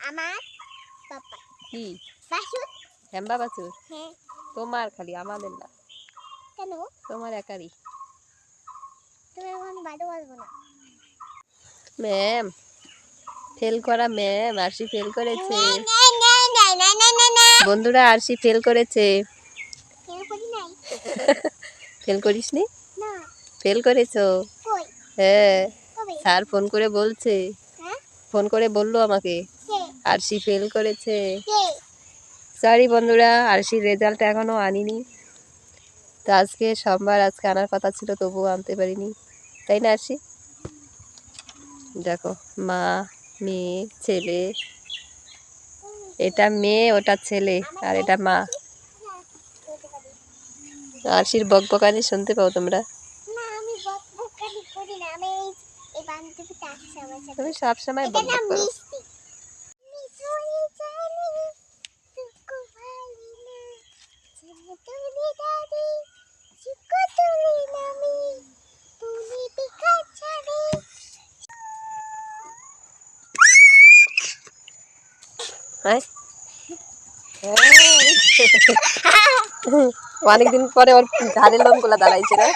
আমার পাপা কি বাসুর হেম্বা বাছুর? হ্যাঁ। তোমার খালি, আমাদের না। কেন? তোমার একারই। তুমি এখন বাড়ি বলবো না। ম্যাম ফেল করা ম্যাম, আরশি ফেল করেছে। বন্ধুরা আরশি ফেল করেছে। ফেল করি নাই। ফেল করিসনি? না। ফেল করেছো? কই? হ্যাঁ, কবে? স্যার ফোন করে বলছে। হ্যাঁ? ফোন করে বললো আমাকে কে? আরশি ফেল করেছে। কে? সরি বন্ধুরা, আরশির রেজাল্ট এখনো আনিনি। তো আজকে সোমবার, আজকে আনার কথা ছিল, তবুও আনতে পারিনি, তাই না আরশি? দেখো, মা, মেয়ে, ছেলে। এটা মেয়ে, ওটা ছেলে, আর এটা মা। আরশির বকবকানি শুনতে পাও তোমরা? না, আমি বকবকানি করি না। আমি এই বান্ধবীটা আসছে আমার সাথে। তুমি সবসময় এটা নাম বকবক করো। মিষ্টি। মিশরি জানি তুকু ভালি না চিনি তুলি দাদি চিকু তুলি নামি তুলি পিকা ছাড়ে। অনেকদিন পরে ওর ঘাড়ের লোমগুলো দাঁড়াইছে না?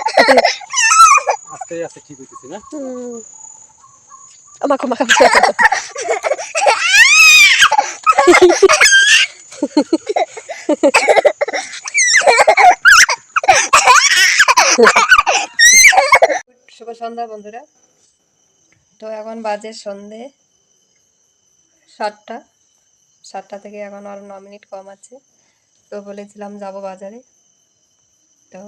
আস্তে আস্তে ঠিক হইতেছে না? আমাকে মাখা শুভ সন্ধ্যা বন্ধুরা। তো এখন বাজে সন্ধে 7টা। 7টা থেকে এখন আরও 9 মিনিট কম আছে। তো বলেছিলাম যাব বাজারে। তো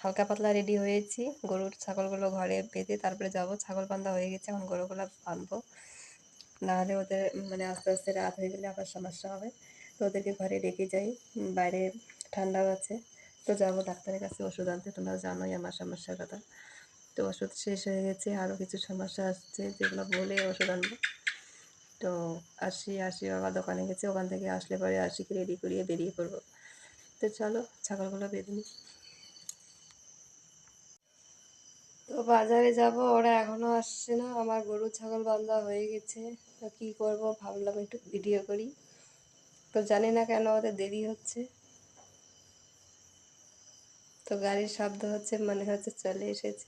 হালকা পাতলা রেডি হয়েছি, গরুর ছাগলগুলো ঘরে বেঁধে তারপরে যাব। ছাগল বান্ধা হয়ে গেছে, এখন গরুগুলো বাঁধবো, নাহলে ওদের মানে আস্তে আস্তে রাত হয়ে গেলে আবার সমস্যা হবে। তো ওদেরকে ঘরে রেখে যাই, বাইরে ঠান্ডাও আছে। তো যাবো ডাক্তারের কাছে ওষুধ আনতে, তোমরা জানোই আমার সমস্যার কথা। তো ওষুধ শেষ হয়ে গেছে, আরও কিছু সমস্যা আসছে যেগুলো বলে ওষুধ আনবো। তো আরশি বাবা দোকানে গেছে, ওখান থেকে আসলে পরে আরশিকে রেডি করিয়ে বেরিয়ে পড়বো। তো চলো ছাগলগুলো বেঁধে নিই। তো বাজারে যাব, ওরা এখনও আসছে না। আমার গরু ছাগল বান্ধা হয়ে গেছে। তো কী করবো ভাবলাম একটু ভিডিও করি। তো জানি না কেন ওদের দেরি হচ্ছে। তো গাড়ির শব্দ হচ্ছে, মনে হচ্ছে চলে এসেছে।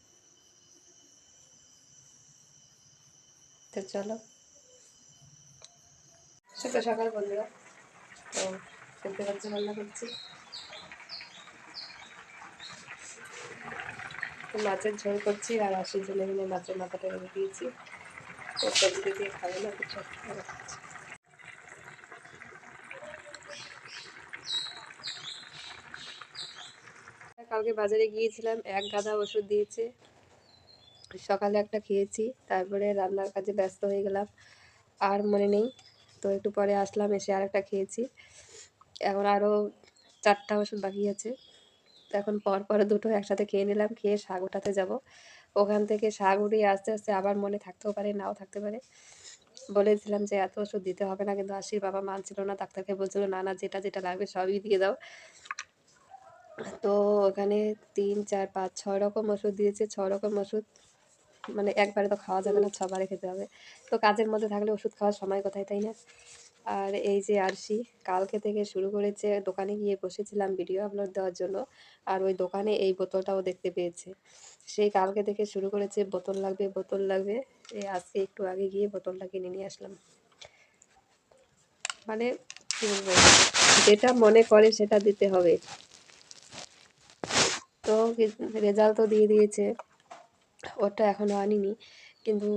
তো চলো। শুভ সকাল বন্ধুরা। তো দেখতে পাচ্ছি রান্না করছি। মাছের ঝোল করছি, আর আশির জন্য এখানে মাছের মাথাটা রেখে দিয়েছি। তো সবজি দিয়ে খাবে না, কিছু কালকে বাজারে গিয়েছিলাম, এক গাদা ওষুধ দিয়েছে। সকালে একটা খেয়েছি, তারপরে রান্নার কাজে ব্যস্ত হয়ে গেলাম, আর মনে নেই। তো একটু পরে আসলাম, এসে আরেকটা খেয়েছি। এখন আরও 4টা ওষুধ বাকি আছে। তো এখন পর দুটো একসাথে খেয়ে নিলাম, খেয়ে শাক উঠাতে যাব। ওখান থেকে শাক উঠিয়ে আস্তে আস্তে আবার মনে থাকতেও পারে, নাও থাকতে পারে। বলেছিলাম যে এত ওষুধ দিতে হবে না, কিন্তু আশির বাবা মানছিল না। ডাক্তারকে বলছিল না না, যেটা যেটা লাগবে সবই দিয়ে দাও। তো ওখানে 3, 4, 5, 6 রকম ওষুধ দিয়েছে। 6 রকম ওষুধ মানে একবারে তো খাওয়া যাবে না, 6বারে খেতে হবে। তো কাজের মধ্যে থাকলে ওষুধ খাওয়ার সময় কোথায়, তাই না? আর এই যে আরশি কালকে থেকে শুরু করেছে, দোকানে গিয়ে বসেছিলাম ভিডিও আপলোড দেওয়ার জন্য। আর ওই দোকানে এই বোতলটাও দেখতে পেয়েছে। সেই কালকে থেকে শুরু করেছে, বোতল লাগবে বোতল লাগবে। এই আজকে একটু আগে গিয়ে বোতলটা কিনে নিয়ে আসলাম। মানে কী বলবো, যেটা মনে করে সেটা দিতে হবে। তো রেজাল্ট তো দিয়ে দিয়েছে, ওটা এখনও আনিনি, কিন্তু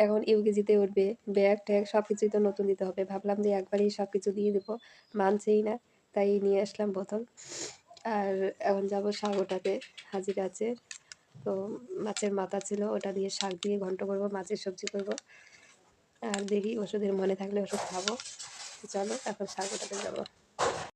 এখন ইউকেজিতে উঠবে। ব্যাগ ট্যাগ সব কিছুই তো নতুন দিতে হবে। ভাবলাম যে একবারেই সব কিছু দিয়ে দেবো, মানছেই না, তাই নিয়ে আসলাম বোতল। আর এখন যাব শাক ওঠাতে, হাজির আছে। তো মাছের মাথা ছিল, ওটা দিয়ে শাক দিয়ে ঘন্ট করবো, মাছের সবজি করবো। আর দেখি ওষুধের মনে থাকলে ওষুধ খাবো। চলো এখন শাক ওঠাতে যাবো।